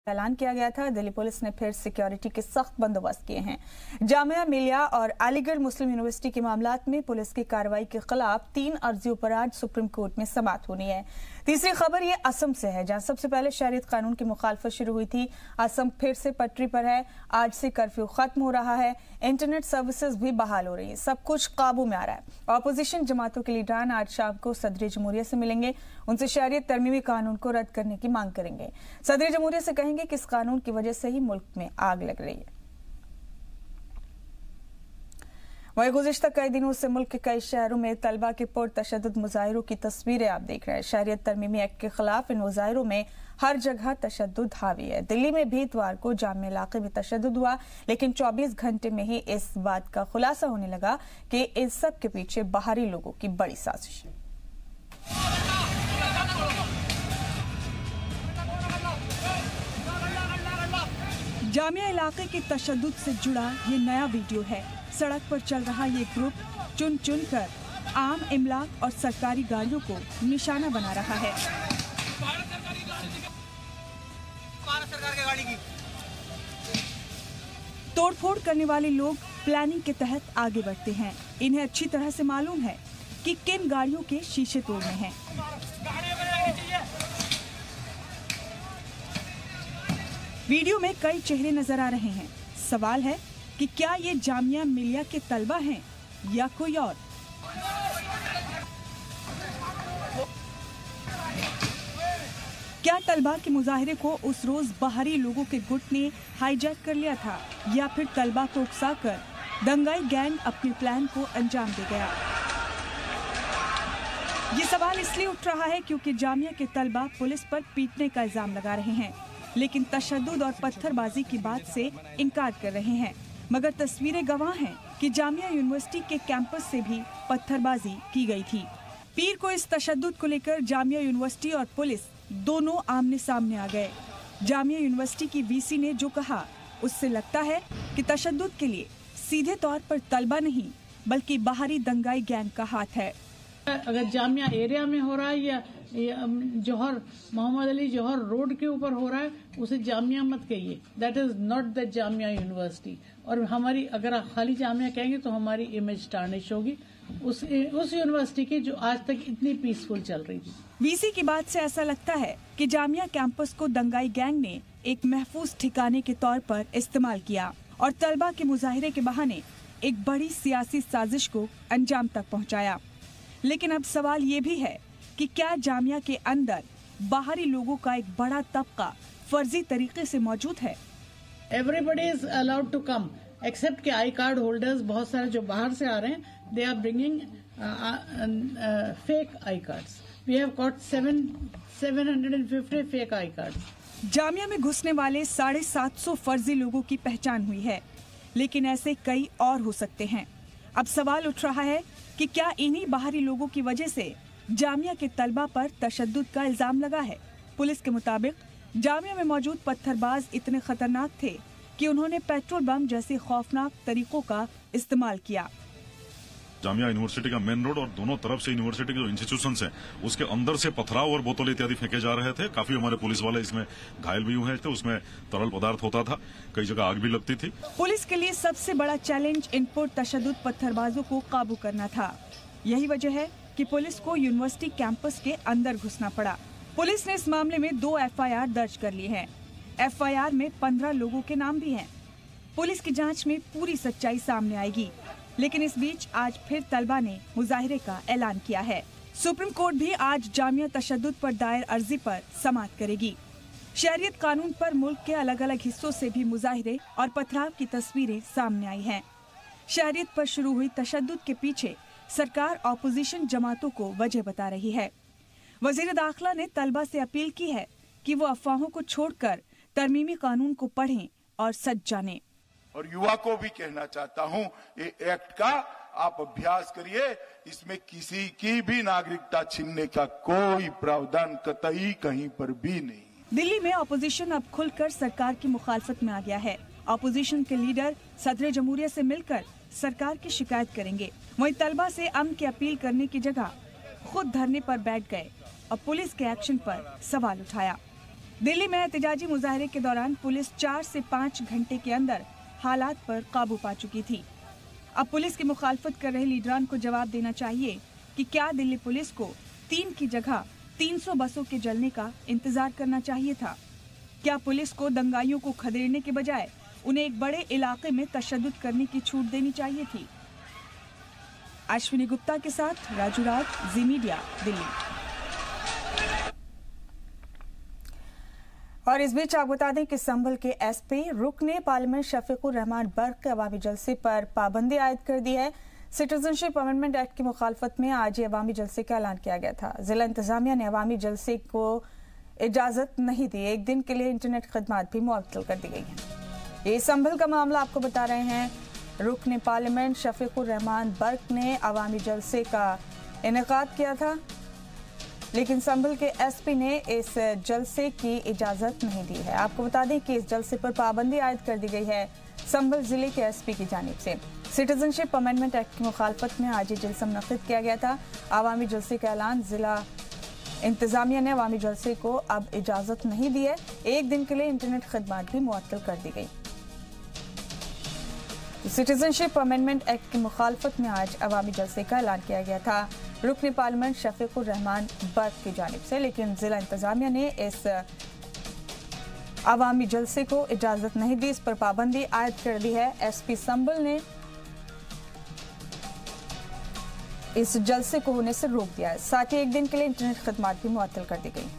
ऐलान किया गया था। दिल्ली पुलिस ने फिर सिक्योरिटी के सख्त बंदोबस्त किए हैं। जामिया मिलिया और अलीगढ़ मुस्लिम यूनिवर्सिटी के मामलात में पुलिस की कार्रवाई के खिलाफ 3 अर्जियों पर आज सुप्रीम कोर्ट में समाअत होनी है। तीसरी खबर ये असम से है, जहां सबसे पहले शरीयत कानून की मुखालफत शुरू हुई थी। असम फिर से पटरी पर है। आज से कर्फ्यू खत्म हो रहा है। इंटरनेट सर्विसेज भी बहाल हो रही है। सब कुछ काबू में आ रहा है। ऑपोजिशन जमातों के लीडरान आज शाम को सदर जमहूरिया से मिलेंगे। उनसे शरीयत तरमीमी कानून को रद्द करने की मांग करेंगे। सदर जमहूरिया से कहेंगे कि इस कानून की वजह से ही मुल्क में आग लग रही है। वहीं गुज़िश्ता कई दिनों से मुल्क के कई शहरों में तलबा के पुरतशद्दुद मुजाहिरों की तस्वीरें आप देख रहे हैं। शरीयत तरमीमी एक्ट के खिलाफ इन मुजाहिरों में हर जगह तशद्दुद हावी है। दिल्ली में भी इतवार को जामिया इलाके में तशद्दुद हुआ, लेकिन 24 घंटे में ही इस बात का खुलासा होने लगा कि इस सब के पीछे बाहरी लोगों की बड़ी साजिश है। जामिया इलाके के तशद्दुद से जुड़ा ये नया वीडियो है। सड़क पर चल रहा ये ग्रुप चुन चुन कर आम इमलाक और सरकारी गाड़ियों को निशाना बना रहा है। तोड़फोड़ करने वाले लोग प्लानिंग के तहत आगे बढ़ते हैं। इन्हें अच्छी तरह से मालूम है कि किन गाड़ियों के शीशे तोड़ने हैं। वीडियो में कई चेहरे नजर आ रहे हैं। सवाल है कि क्या ये जामिया मिलिया के तलबा हैं या कोई और। क्या तलबा के मुजाहिरे को उस रोज बाहरी लोगों के गुट ने हाईजैक कर लिया था, या फिर तलबा को उकसाकर दंगाई गैंग अपने प्लान को अंजाम दे गया। ये सवाल इसलिए उठ रहा है क्योंकि जामिया के तलबा पुलिस पर पीटने का इल्जाम लगा रहे हैं, लेकिन तशद्दुद और पत्थरबाजी की बात से इनकार कर रहे हैं। मगर तस्वीरें गवाह हैं कि जामिया यूनिवर्सिटी के कैंपस से भी पत्थरबाजी की गई थी। पीर को इस तशद्दुद को लेकर जामिया यूनिवर्सिटी और पुलिस दोनों आमने सामने आ गए। जामिया यूनिवर्सिटी की वीसी ने जो कहा, उससे लगता है कि तशद्दुद के लिए सीधे तौर पर तलबा नहीं बल्कि बाहरी दंगाई गैंग का हाथ है। अगर जामिया एरिया में हो रहा है या जौहर मोहम्मद अली जौहर रोड के ऊपर हो रहा है, उसे जामिया मत कहिए। That is not the Jamia university. और हमारी अगर आप खाली जामिया कहेंगे तो हमारी इमेज टार्निश होगी उस यूनिवर्सिटी की जो आज तक इतनी पीसफुल चल रही थी। वीसी की बात से ऐसा लगता है कि जामिया कैंपस को दंगाई गैंग ने एक महफूज ठिकाने के तौर पर इस्तेमाल किया और तलबा के मुजाहिरे के बहाने एक बड़ी सियासी साजिश को अंजाम तक पहुँचाया। लेकिन अब सवाल ये भी है कि क्या जामिया के अंदर बाहरी लोगों का एक बड़ा तबका फर्जी तरीके से मौजूद है। Everybody is allowed to come except के आई कार्ड होल्डर्स बहुत सारे जो बाहर से आ रहे हैं, they are bringing fake I cards. We have got 750 fake I cards. Jamia में घुसने वाले 750 फर्जी लोगों की पहचान हुई है, लेकिन ऐसे कई और हो सकते हैं। अब सवाल उठ रहा है कि क्या इन्हीं बाहरी लोगों की वजह से जामिया के तलबा पर तशद्दुद का इल्जाम लगा है। पुलिस के मुताबिक जामिया में मौजूद पत्थरबाज इतने खतरनाक थे कि उन्होंने पेट्रोल बम जैसे खौफनाक तरीकों का इस्तेमाल किया। जामिया यूनिवर्सिटी का मेन रोड और दोनों तरफ से यूनिवर्सिटी के जो इंस्टीट्यूशंस हैं उसके अंदर से पथराव और बोतल इत्यादि फेंके जा रहे थे। काफी हमारे पुलिस वाले इसमें घायल भी हुए थे। उसमें तरल पदार्थ होता था, कई जगह आग भी लगती थी। पुलिस के लिए सबसे बड़ा चैलेंज इन पुरतशद्दुद पत्थरबाजों को काबू करना था। यही वजह है कि पुलिस को यूनिवर्सिटी कैंपस के अंदर घुसना पड़ा। पुलिस ने इस मामले में 2 FIR दर्ज कर ली है। FIR में 15 लोगों के नाम भी हैं। पुलिस की जांच में पूरी सच्चाई सामने आएगी। लेकिन इस बीच आज फिर तलबा ने मुजाहिरे का ऐलान किया है। सुप्रीम कोर्ट भी आज जामिया तशद्दुद पर दायर अर्जी पर समाअत करेगी। शरीयत कानून पर मुल्क के अलग अलग हिस्सों से भी मुजाहिरे और पथराव की तस्वीरें सामने आई हैं। शरीयत पर शुरू हुई तशद्दुद के पीछे सरकार ऑपोजिशन जमातों को वजह बता रही है। वजीर दाखिला ने तलबा से अपील की है कि वो अफवाहों को छोड़कर तरमीमी कानून को पढ़ें और सच जानें। और युवा को भी कहना चाहता हूं, ये एक्ट का आप अभ्यास करिए। इसमें किसी की भी नागरिकता छीनने का कोई प्रावधान कतई कहीं पर भी नहीं। दिल्ली में ऑपोजिशन अब खुलकर सरकार की मुखालफत में आ गया है। ऑपोजिशन के लीडर सदर जमहूरिया से मिलकर सरकार की शिकायत करेंगे। वहीं तलबा से अमन की अपील करने की जगह खुद धरने पर बैठ गए और पुलिस के एक्शन पर सवाल उठाया। दिल्ली में एहतजाजी मुजाहरे के दौरान पुलिस 4 से 5 घंटे के अंदर हालात पर काबू पा चुकी थी। अब पुलिस की मुखालफत कर रहे लीडरान को जवाब देना चाहिए कि क्या दिल्ली पुलिस को 3 की जगह 300 बसों के जलने का इंतजार करना चाहिए था? क्या पुलिस को दंगाइयों को खदेड़ने के बजाय उन्हें एक बड़े इलाके में तशद्दुद करने की छूट देनी चाहिए थी? अश्विनी गुप्ता के साथ राजू राज, जी मीडिया, दिल्ली। और इस बीच आप बता दें कि संभल के एसपी रुक ने पार्लियामेंट शफीकुर रहमान बर्क के अवामी जलसे पर पाबंदी आयद कर दी है। सिटीजनशिप अमेंडमेंट एक्ट की मुखालफत में आज ये अवामी जलसे का ऐलान किया गया था। जिला इंतजामिया ने अवामी जलसे को इजाजत नहीं दी। एक दिन के लिए इंटरनेट खदमात भी मुअत्तल कर दी गई है। ये संभल का मामला आपको बता रहे हैं। रुक ने पार्लियामेंट शफीकुर रहमान बर्क ने अवामी जलसे का इनेकाद किया था, लेकिन संभल के एसपी ने इस जलसे की इजाजत नहीं दी है। आपको बता दें कि इस जलसे पर पाबंदी आयद कर दी गई है संभल जिले के एसपी की जानिब से। सिटीजनशिप अमेंडमेंट एक्ट की मुखालफत में आज ये जलसा मुनक्किद किया गया था। अवामी जलसे का ऐलान, जिला इंतजामिया ने अवामी जलसे को अब इजाजत नहीं दी है। एक दिन के लिए इंटरनेट खदमात भी मुअत्तल कर दी गई। सिटीजनशिप अमेंडमेंट एक्ट की मुखालफत में आज अवामी जलसे का ऐलान किया गया था रुकन पार्लियामेंट शफीकुर रहमान बर्क की जानिब से, लेकिन जिला इंतजामिया ने इस अवामी जलसे को इजाजत नहीं दी। इस पर पाबंदी आयद कर दी है। एसपी संभल ने इस जलसे को होने से रोक दिया है। साथ ही एक दिन के लिए इंटरनेट खदमात भी मुअत्तल कर दी गई।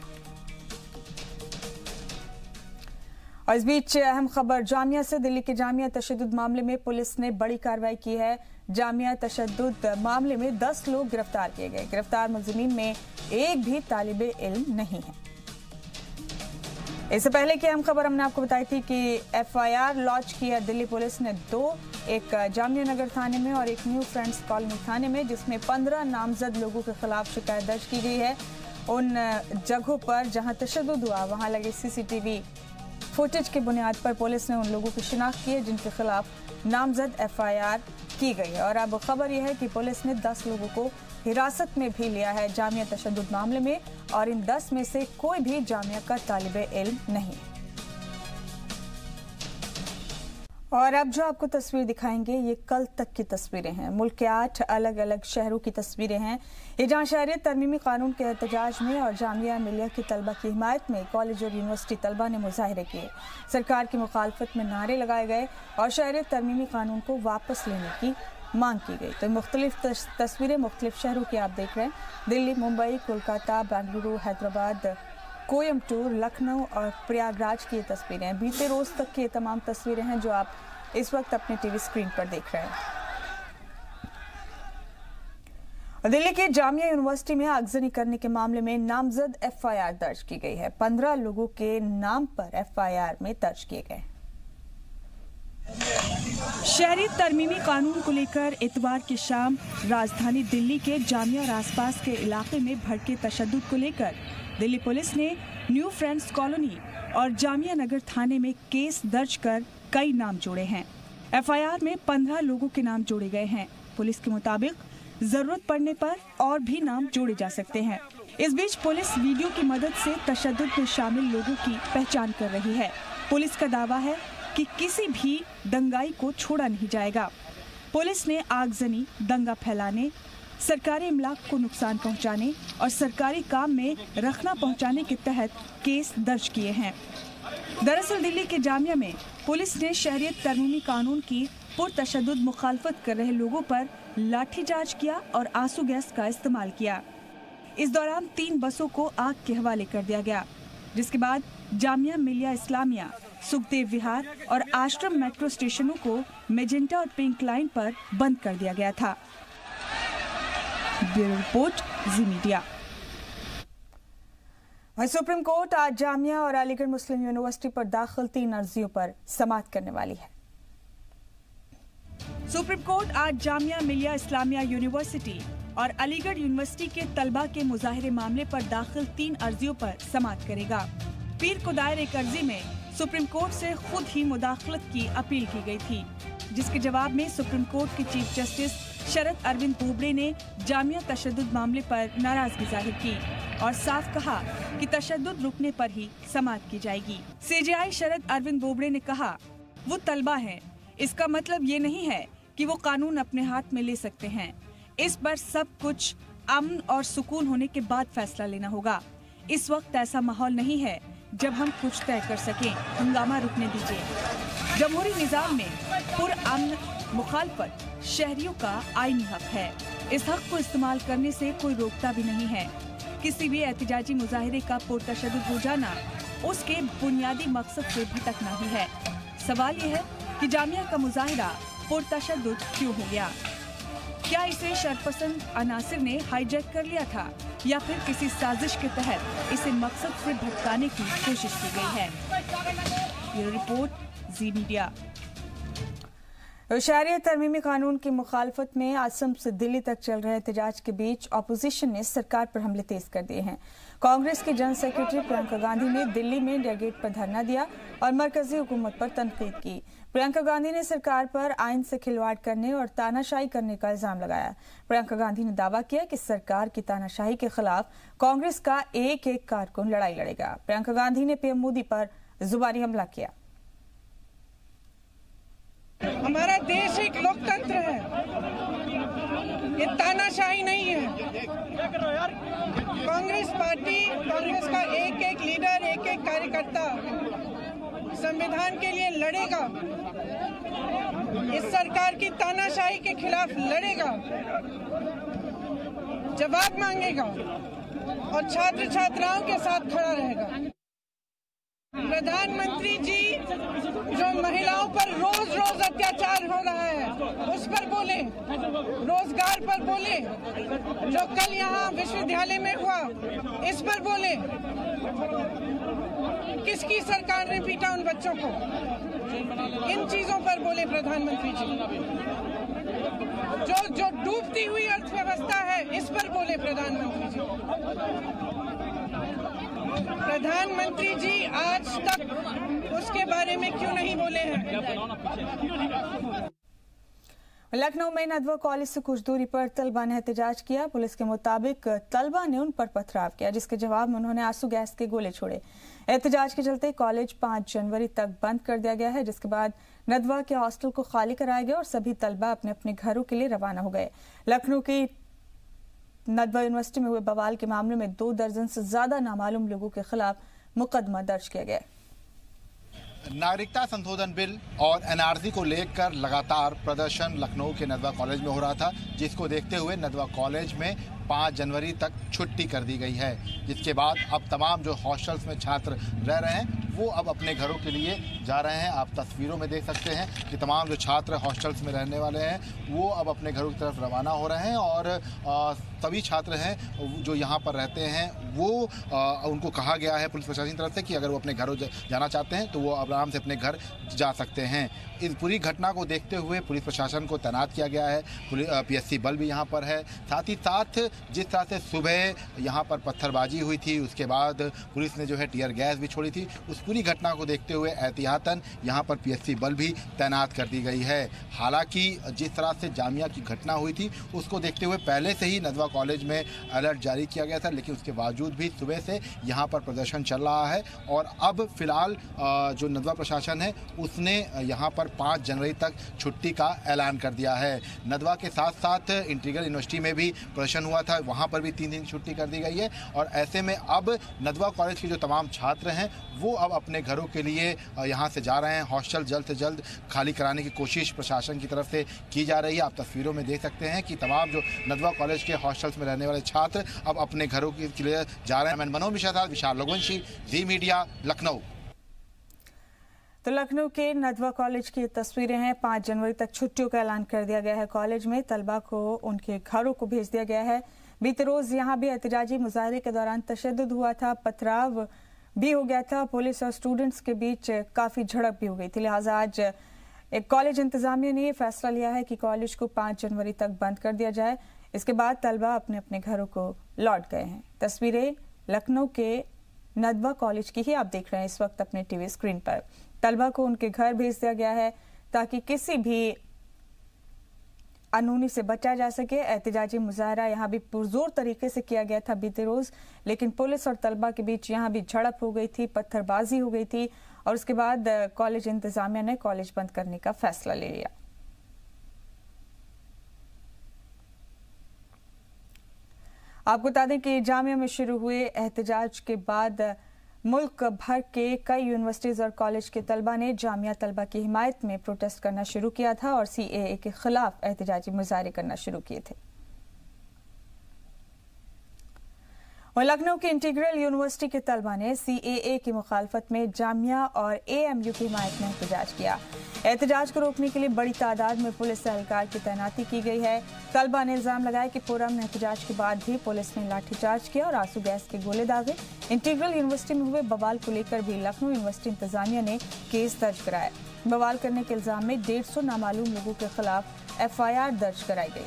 और इस बीच अहम खबर जामिया से। दिल्ली के जामिया तशद्दुद मामले में पुलिस ने बड़ी कार्रवाई की है। जामिया तशद्दुद मामले में 10 लोग गिरफ्तार किए गए। गिरफ्तार मुलजिमीन में एक भी तालिबे इल्म नहीं है। इससे पहले की अहम खबर हमने आपको बताई थी कि एफआईआर लॉन्च किया दिल्ली पुलिस ने 2, एक जामिया नगर थाने में और एक न्यू फ्रेंड्स कॉलोनी थाने में, जिसमें 15 नामजद लोगों के खिलाफ शिकायत दर्ज की गई है। उन जगहों पर जहां तशद्दुद हुआ वहां लगे सीसीटीवी फुटेज की बुनियाद पर पुलिस ने उन लोगों की शिनाख्त की है जिनके खिलाफ नामजद एफआईआर की गई है। और अब खबर यह है कि पुलिस ने 10 लोगों को हिरासत में भी लिया है जामिया तशद्दुद मामले में, और इन 10 में से कोई भी जामिया का तालिबे इल्म नहीं। और अब जो आपको तस्वीर दिखाएंगे ये कल तक की तस्वीरें हैं। मुल्क के 8 अलग अलग शहरों की तस्वीरें हैं। ये जहां शहरियत तरमीमी कानून के एहतजाज में और जामिया मिलिया के तलबा की हिमायत में कॉलेज और यूनिवर्सिटी तलबा ने मुजाहरे किए। सरकार की मुखालफत में नारे लगाए गए और शहरियत तरमीमी कानून को वापस लेने की मांग की गई। तो मुख्तलिफ तस्वीरें मुख्तलिफ शहरों की आप देख रहे हैं। दिल्ली, मुंबई, कोलकाता, बेंगलुरु, हैदराबाद, कोयम्बटूर, लखनऊ और प्रयागराज की ये तस्वीरें। बीते रोज तक की ये तमाम तस्वीरें हैं जो आप इस वक्त अपने टीवी स्क्रीन पर देख रहे हैं। दिल्ली के जामिया यूनिवर्सिटी में आगजनी करने के मामले में नामजद एफआईआर दर्ज की गई है। 15 लोगों के नाम पर एफआईआर में दर्ज किए गए। शहरी तरमीमी कानून को लेकर इतवार की शाम राजधानी दिल्ली के जामिया और आसपास के इलाके में भड़के तशद्दुद को लेकर दिल्ली पुलिस ने न्यू फ्रेंड्स कॉलोनी और जामिया नगर थाने में केस दर्ज कर कई नाम जोड़े हैं। एफआईआर में 15 लोगों के नाम जोड़े गए हैं। पुलिस के मुताबिक जरूरत पड़ने पर और भी नाम जोड़े जा सकते हैं। इस बीच पुलिस वीडियो की मदद से तशद्दुद में शामिल लोगों की पहचान कर रही है। पुलिस का दावा है कि किसी भी दंगाई को छोड़ा नहीं जाएगा। पुलिस ने आगजनी, दंगा फैलाने, सरकारी इमलाक को नुकसान पहुंचाने और सरकारी काम में रखना पहुंचाने के तहत केस दर्ज किए हैं। दरअसल दिल्ली के जामिया में पुलिस ने शहरियत तरमीमी कानून की पुरतशद्दुद मुखालफत कर रहे लोगों पर लाठीचार्ज किया और आंसू गैस का इस्तेमाल किया। इस दौरान 3 बसों को आग के हवाले कर दिया गया, जिसके बाद जामिया मिलिया इस्लामिया, सुखदेव विहार और आश्रम मेट्रो स्टेशनों को मेजेंटा और पिंक लाइन पर बंद कर दिया गया था। ब्यूरो रिपोर्ट, जी मीडिया। सुप्रीम कोर्ट आज जामिया और अलीगढ़ मुस्लिम यूनिवर्सिटी पर दाखिल 3 अर्जियों पर समाअत करने वाली है। सुप्रीम कोर्ट आज जामिया मिलिया इस्लामिया यूनिवर्सिटी और अलीगढ़ यूनिवर्सिटी के तलबा के मुजाहिरे मामले पर दाखिल 3 अर्जियों पर समाअत करेगा। पीर को दायर एक अर्जी में सुप्रीम कोर्ट से खुद ही मुदाखलत की अपील की गई थी, जिसके जवाब में सुप्रीम कोर्ट के चीफ जस्टिस शरद अरविंद बोबड़े ने जामिया तशद्दुद मामले पर नाराजगी जाहिर की। और साफ कहा कि तशद्दुद रुकने पर ही समाप्त की जाएगी। सीजेआई शरद अरविंद बोबड़े ने कहा, वो तलबा हैं, इसका मतलब ये नहीं है कि वो कानून अपने हाथ में ले सकते हैं। इस पर सब कुछ अमन और सुकून होने के बाद फैसला लेना होगा। इस वक्त ऐसा माहौल नहीं है जब हम कुछ तय कर सकें। हंगामा रुकने दीजिए। जमहूरी निजाम में पुरअमन मुखालफत शहरियों का आईनी हक है। इस हक को इस्तेमाल करने से कोई रोकता भी नहीं है। किसी भी एहतजाजी मुजाहिरे का पुरतशद्दुद हो जाना उसके बुनियादी मकसद से भटकना ही है। सवाल यह है कि जामिया का मुजाहिरा पुरतशद्दुद क्यों हो गया? क्या इसे शरपसंद अनासिर ने हाईजैक कर लिया था या फिर किसी साजिश के तहत इसे मकसद से भटकाने की कोशिश की गई है? ब्यूरो रिपोर्ट, जी मीडिया। शहरियत तरमीमी कानून की मुखालफत में असम से दिल्ली तक चल रहे एहतजाज के बीच अपोजिशन ने सरकार पर हमले तेज कर दिए हैं। कांग्रेस की जनरल सेक्रेटरी प्रियंका गांधी ने दिल्ली में इंडिया गेट पर धरना दिया और मरकजी हुकूमत पर तनकीद की। प्रियंका गांधी ने सरकार पर आइन से खिलवाड़ करने और तानाशाही करने का इल्जाम लगाया। प्रियंका गांधी ने दावा किया कि सरकार की तानाशाही के खिलाफ कांग्रेस का एक एक कारकुन लड़ाई लड़ेगा। प्रियंका गांधी ने पीएम मोदी पर जुबानी हमला किया। हमारा देश एक लोकतंत्र है, ये तानाशाही नहीं है। कांग्रेस पार्टी, कांग्रेस का एक एक लीडर, एक एक कार्यकर्ता संविधान के लिए लड़ेगा, इस सरकार की तानाशाही के खिलाफ लड़ेगा, जवाब मांगेगा और छात्र छात्राओं के साथ खड़ा रहेगा। प्रधानमंत्री जी जो महिलाओं पर रोज रोज अत्याचार हो रहा है उस पर बोले, रोजगार पर बोले, जो कल यहाँ विश्वविद्यालय में हुआ इस पर बोले। किसकी सरकार ने पीटा उन बच्चों को? इन चीजों पर बोले प्रधानमंत्री जी। जो डूबती हुई अर्थव्यवस्था है इस पर बोले प्रधानमंत्री जी। प्रधानमंत्री जी आज तक उसके बारे में क्यों नहीं बोले हैं? लखनऊ में नदवा कॉलेज से कुछ दूरी पर तलबा ने एहतजाज किया। पुलिस के मुताबिक तलबा ने उन पर पथराव किया, जिसके जवाब में उन्होंने आंसू गैस के गोले छोड़े। एहतजाज के चलते कॉलेज 5 जनवरी तक बंद कर दिया गया है, जिसके बाद नदवा के हॉस्टल को खाली कराया गया और सभी तलबा अपने अपने घरों के लिए रवाना हो गए। लखनऊ की नदवा यूनिवर्सिटी में हुए बवाल के मामले में 2 दर्जन से ज्यादा नामालूम लोगों के खिलाफ मुकदमा दर्ज किया गया। नागरिकता संशोधन बिल और एनआरसी को लेकर लगातार प्रदर्शन लखनऊ के नदवा कॉलेज में हो रहा था, जिसको देखते हुए नदवा कॉलेज में 5 जनवरी तक छुट्टी कर दी गई है, जिसके बाद अब तमाम जो हॉस्टल्स में छात्र रह रहे हैं वो अब अपने घरों के लिए जा रहे हैं। आप तस्वीरों में देख सकते हैं कि तमाम जो छात्र हॉस्टल्स में रहने वाले हैं वो अब अपने घरों की तरफ रवाना हो रहे हैं और सभी छात्र हैं जो यहाँ पर रहते हैं वो उनको कहा गया है पुलिस प्रशासन की तरफ से कि अगर वो अपने घरों जाना चाहते हैं तो वो आराम से अपने घर जा सकते हैं। इस पूरी घटना को देखते हुए पुलिस प्रशासन को तैनात किया गया है। पीएससी बल भी यहाँ पर है। साथ ही साथ जिस तरह से सुबह यहाँ पर पत्थरबाजी हुई थी, उसके बाद पुलिस ने जो है टीयर गैस भी छोड़ी थी, उस पूरी घटना को देखते हुए एहतियातन यहाँ पर पीएससी बल भी तैनात कर दी गई है। हालांकि जिस तरह से जामिया की घटना हुई थी उसको देखते हुए पहले से ही नदवा कॉलेज में अलर्ट जारी किया गया था, लेकिन उसके बावजूद भी सुबह से यहाँ पर प्रदर्शन चल रहा है और अब फिलहाल जो नदवा प्रशासन है उसने यहाँ पर 5 जनवरी तक छुट्टी का ऐलान कर दिया है। नदवा के साथ साथ इंटीग्रल यूनिवर्सिटी में भी प्रदर्शन हुआ था, वहाँ पर भी 3 दिन की छुट्टी कर दी गई है और ऐसे में अब नदवा कॉलेज के जो तमाम छात्र हैं वो अब अपने घरों के लिए यहाँ से जा रहे हैं। हॉस्टल जल्द से जल्द खाली कराने की कोशिश प्रशासन की तरफ से की जा रही है। आप तस्वीरों में देख सकते हैं कि तमाम जो नदवा कॉलेज के हॉस्टल्स में रहने वाले छात्र अब अपने घरों के लिए जा रहे हैं। मैं मनोज मिश्रा, विशाल लोगवंशी, जी मीडिया, लखनऊ। तो लखनऊ के नदवा कॉलेज की तस्वीरें हैं। 5 जनवरी तक छुट्टियों का ऐलान कर दिया गया है। कॉलेज में तलबा को उनके घरों को भेज दिया गया है। बीते रोज यहाँ भी एहतजाजी मुजाहरे के दौरान तशद्दुद हुआ था, पथराव भी हो गया था। पुलिस और स्टूडेंट्स के बीच काफी झड़प भी हो गई थी। लिहाजा आज एक कॉलेज इंतजामिया ने फैसला लिया है कि कॉलेज को 5 जनवरी तक बंद कर दिया जाए। इसके बाद तलबा अपने अपने घरों को लौट गए हैं। तस्वीरें लखनऊ के नदवा कॉलेज की ही आप देख रहे हैं इस वक्त अपने टीवी स्क्रीन पर। तलबा को उनके घर भेज दिया गया है ताकि किसी भी अनहोनी से बचा जा सके। एहतजाजी मुजाहरा यहाँ भी पुरजोर तरीके से किया गया था बीते रोज, लेकिन पुलिस और तलबा के बीच यहाँ भी झड़प हो गई थी, पत्थरबाजी हो गई थी और उसके बाद कॉलेज इंतजामिया ने कॉलेज बंद करने का फैसला ले लिया। आपको बता दें कि जामिया में शुरू हुए एहतजाज के बाद मुल्क भर के कई यूनिवर्सिटीज और कॉलेज के तलबा ने जामिया तलबा की हिमायत में प्रोटेस्ट करना शुरू किया था और CAA के खिलाफ एहतजाजी मुजाहरे करना शुरू किए थे। और लखनऊ की इंटीग्रल यूनिवर्सिटी के तलबा ने CAA की मुखालफत में जामिया और AMU की हिमायत में एहतजाज किया। एहतजाज को रोकने के लिए बड़ी तादाद में पुलिस एहलकार की तैनाती की गई है। तलबा ने इल्जाम लगाया कि पुरअमन एहतजाज के बाद भी पुलिस ने लाठीचार्ज किया और आंसू गैस के गोले दागे। इंटीग्रल यूनिवर्सिटी में हुए बवाल को लेकर भी लखनऊ यूनिवर्सिटी इंतजामिया ने केस दर्ज कराया। बवाल करने के इल्जाम में 150 नामालूम लोगों के खिलाफ FIR दर्ज कराई गई।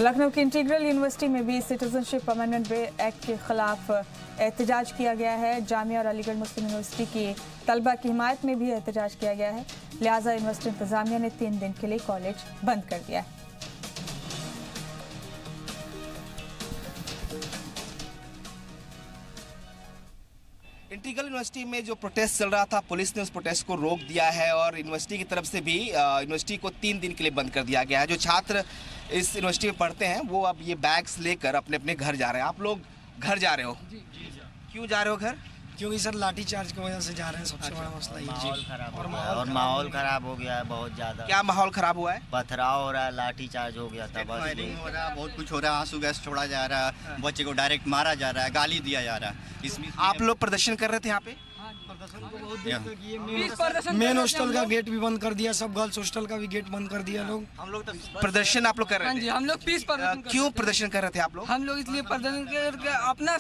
लखनऊ की इंटीग्रल यूनिवर्सिटी में भी सिटीजनशिप अमेंडमेंट एक्ट के खिलाफ एहतजाज किया गया है। जामिया और अलीगढ़ मुस्लिम यूनिवर्सिटी की तलबा की हिमायत में भी एहतजाज किया गया है। लिहाजा यूनिवर्सिटी इंतजामिया ने 3 दिन के लिए कॉलेज बंद कर दिया है। इंटीग्रल यूनिवर्सिटी में जो प्रोटेस्ट चल रहा था, पुलिस ने उस प्रोटेस्ट को रोक दिया है और यूनिवर्सिटी की तरफ से भी यूनिवर्सिटी को 3 दिन के लिए बंद कर दिया गया है। जो छात्र इस यूनिवर्सिटी में पढ़ते हैं वो अब ये बैग्स लेकर अपने अपने घर जा रहे हैं। आप लोग घर जा रहे हो? जी। क्यों जा रहे हो घर? क्योंकि सर लाठीचार्ज की वजह से जा रहे हैं। सबसे बड़ा मसला ये माहौल खराब हो गया और माहौल खराब हो गया है बहुत ज्यादा। क्या माहौल खराब हुआ है? पथराव हो रहा है, लाठीचार्ज हो गया था, बस फायरिंग हो रहा है, बहुत कुछ हो रहा है, आंसू गैस छोड़ा जा रहा है, बच्चे को डायरेक्ट मारा जा रहा है, गाली दिया जा रहा है। इसमें आप लोग प्रदर्शन कर रहे थे यहाँ पे? मेन हॉस्टल का गेट भी बंद कर दिया, सब गर्ल्स हॉस्टल का भी गेट बंद कर दिया लोग। हम लोग तो प्रदर्शन आप लोग कर रहे थे? हम लोग पीस प्रदर्शन। क्यों प्रदर्शन कर रहे थे आप लोग? हम लोग इसलिए प्रदर्शन करके अपना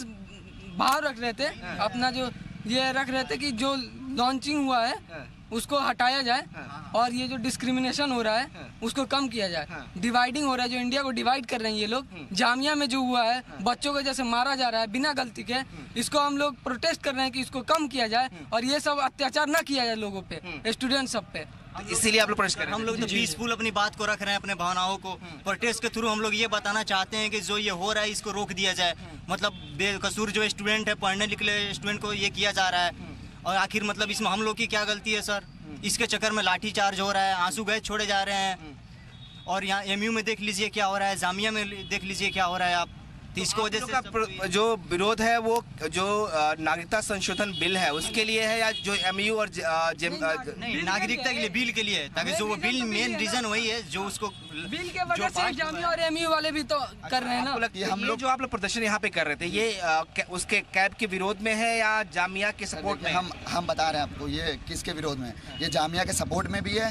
बाहर रख रहे थे, अपना जो ये रख रहे थे कि जो लॉन्चिंग हुआ है उसको हटाया जाए और ये जो डिस्क्रिमिनेशन हो रहा है उसको कम किया जाए। डिवाइडिंग हो रहा है, जो इंडिया को डिवाइड कर रहे हैं ये लोग। जामिया में जो हुआ है, बच्चों को जैसे मारा जा रहा है बिना गलती के, इसको हम लोग प्रोटेस्ट कर रहे हैं कि इसको कम किया जाए और ये सब अत्याचार न किया जाए लोगों पे, स्टूडेंट सब पे। इसीलिए आप लोग प्रोटेस्ट कर रहे हैं? हम लोग तो पीसफुल अपनी बात को रख रहे हैं, अपने भावनाओं को। प्रोटेस्ट के थ्रू हम लोग ये बताना चाहते हैं कि जो ये हो रहा है इसको रोक दिया जाए। मतलब बेकसूर जो स्टूडेंट है, पढ़ने निकले स्टूडेंट को ये किया जा रहा है और आखिर मतलब इसमें हम लोग की क्या गलती है सर? इसके चक्कर में लाठी चार्ज हो रहा है, आंसू गैस छोड़े जा रहे हैं और यहाँ MU में देख लीजिए क्या हो रहा है, जामिया में देख लीजिए क्या हो रहा है। आप इसको वजह से जो विरोध है वो जो नागरिकता संशोधन बिल है उसके लिए है या जो MU और नहीं, नागरिकता के लिए, बिल के लिए, ताकि जो वो बिल मेन रीजन वही है जो उसको बिल के वजह से जामिया और MU वाले भी तो कर रहे हैं ना। हम लोग जो आप लोग प्रदर्शन यहाँ पे कर रहे थे ये उसके कैब के विरोध में है या जामिया के सपोर्ट में? हम बता रहे हैं आपको ये किसके विरोध में। ये जामिया के सपोर्ट में भी है,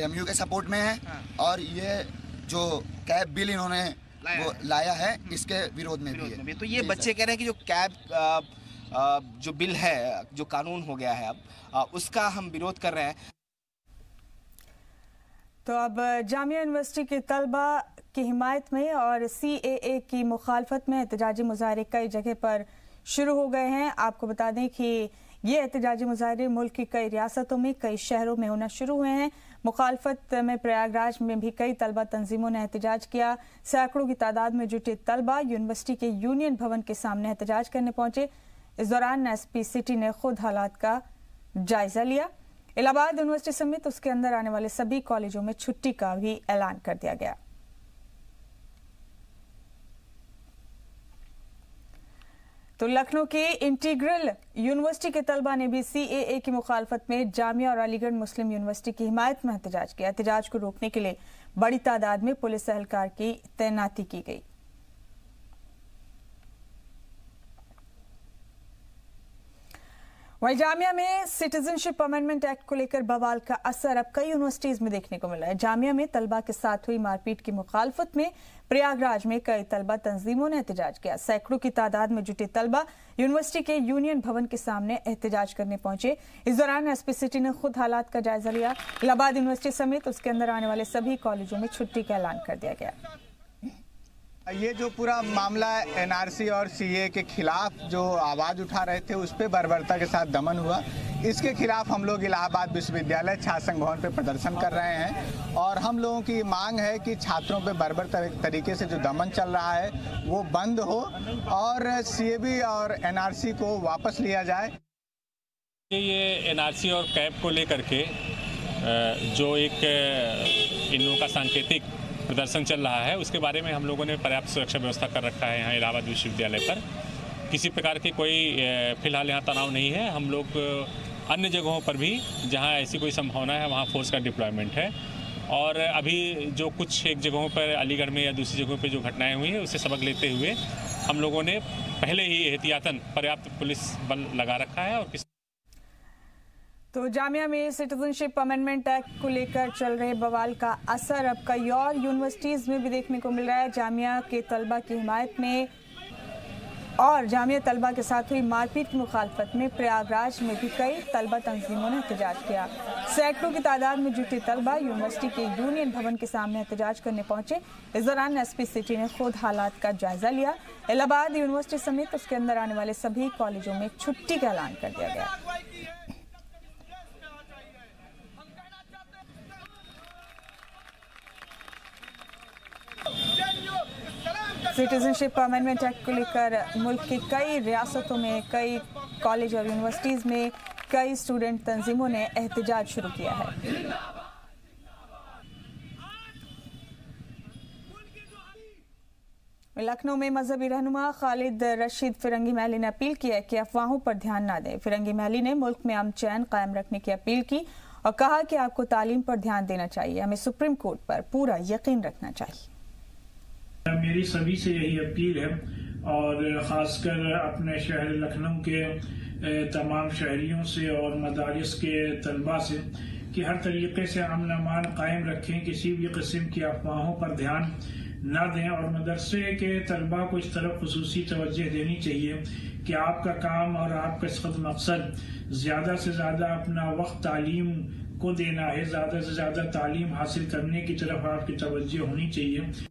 MU के सपोर्ट में है और ये जो कैब बिल इन्होंने वो लाया है इसके विरोध में भी है। तो ये बच्चे कह रहे हैं कि जो कैब जो बिल है, जो कानून हो गया है अब, उसका हम विरोध कर रहे हैं। तो अब जामिया यूनिवर्सिटी के तलबा की हिमायत में और CAA की मुखालफत में एहतजाजी मुजाहरे कई जगह पर शुरू हो गए हैं। आपको बता दें कि ये एहतजाजी मुजाहरे मुल्क की कई रियासतों में, कई शहरों में होना शुरू हुए हैं। मुखालफत में प्रयागराज में भी कई तलबा तंजीमों ने एहतजाज किया। सैकड़ों की तादाद में जुटे तलबा यूनिवर्सिटी के यूनियन भवन के सामने एहतजाज करने पहुंचे। इस दौरान SP सिटी ने खुद हालात का जायजा लिया। इलाहाबाद यूनिवर्सिटी समेत उसके अंदर आने वाले सभी कॉलेजों में छुट्टी का भी ऐलान कर दिया गया। तो लखनऊ के इंटीग्रल यूनिवर्सिटी के तलबा ने भी CAA की मुखालफत में जामिया और अलीगढ़ मुस्लिम यूनिवर्सिटी की हिमायत में एहतजाज किया। एहतजाज को रोकने के लिए बड़ी तादाद में पुलिस एहलकार की तैनाती की गई। वहीं जामिया में सिटीजनशिप अमेंडमेंट एक्ट को लेकर बवाल का असर अब कई यूनिवर्सिटीज में देखने को मिला है। जामिया में तलबा के साथ हुई मारपीट की मुखालफत में प्रयागराज में कई तलबा तंजीमों ने एहतजाज किया। सैकड़ों की तादाद में जुटे तलबा यूनिवर्सिटी के यूनियन भवन के सामने एहतजाज करने पहुंचे। इस दौरान SP सिटी ने खुद हालात का जायजा लिया। इलाहाबाद यूनिवर्सिटी समेत उसके अंदर आने वाले सभी कॉलेजों में छुट्टी का ऐलान कर दिया गया। ये जो पूरा मामला एनआरसी और सीए के खिलाफ जो आवाज़ उठा रहे थे उस पर बर्बरता के साथ दमन हुआ। इसके खिलाफ हम लोग इलाहाबाद विश्वविद्यालय छात्र संघ भवन पे प्रदर्शन कर रहे हैं और हम लोगों की मांग है कि छात्रों पे बर्बर तरीके से जो दमन चल रहा है वो बंद हो और सीएबी और एनआरसी को वापस लिया जाए। ये एनआरसी और कैब को लेकर के जो एक इन लोगों का सांकेतिक प्रदर्शन चल रहा है उसके बारे में हम लोगों ने पर्याप्त सुरक्षा व्यवस्था कर रखा है यहाँ इलाहाबाद विश्वविद्यालय पर। किसी प्रकार की कोई फिलहाल यहाँ तनाव नहीं है। हम लोग अन्य जगहों पर भी जहाँ ऐसी कोई संभावना है वहाँ फोर्स का डिप्लॉयमेंट है और अभी जो कुछ एक जगहों पर अलीगढ़ में या दूसरी जगहों पर जो घटनाएं हुई है उससे सबक लेते हुए हम लोगों ने पहले ही एहतियातन पर्याप्त पुलिस बल लगा रखा है। और तो जामिया में सिटीजनशिप अमेंडमेंट एक्ट को लेकर चल रहे बवाल का असर अब कई और यूनिवर्सिटीज़ में भी देखने को मिल रहा है। जामिया के तलबा की हिमायत में और जामिया तलबा के साथ हुई मारपीट की मुखालफत में प्रयागराज में भी कई तलबा तंजीमों ने एहतजाज किया। सैकड़ों की तादाद में जुटे तलबा यूनिवर्सिटी के यूनियन भवन के सामने एहतजाज करने पहुंचे। इस दौरान एसपी सिटी ने खुद हालात का जायजा लिया। इलाहाबाद यूनिवर्सिटी समेत उसके अंदर आने वाले सभी कॉलेजों में छुट्टी का ऐलान कर दिया गया। सिटीजनशिप अमेंडमेंट एक्ट को लेकर मुल्क की कई रियासतों में कई कॉलेज और यूनिवर्सिटीज़ में कई स्टूडेंट तंजीमों ने एहतजाज शुरू किया है। लखनऊ में मजहबी रहनुमा खालिद रशीद फिरंगी महली ने अपील की है कि अफवाहों पर ध्यान न दें। फिरंगी महली ने मुल्क में अमन चैन कायम रखने की अपील की और कहा कि आपको तालीम पर ध्यान देना चाहिए, हमें सुप्रीम कोर्ट पर पूरा यकीन रखना चाहिए। मेरी सभी से यही अपील है और ख़ासकर अपने शहर लखनऊ के तमाम शहरियों से और मदारिस के तलबा से कि हर तरीके से अमन अमान कायम रखें, किसी भी किस्म की अफवाहों पर ध्यान न दें और मदरसे के तलबा को इस तरफ खुसूसी तवज्जो देनी चाहिए कि आपका काम और आपका इसका मकसद ज़्यादा से ज़्यादा अपना वक्त तालीम को देना है, ज़्यादा से ज़्यादा तालीम हासिल करने की तरफ आपकी तवज्जो होनी चाहिए।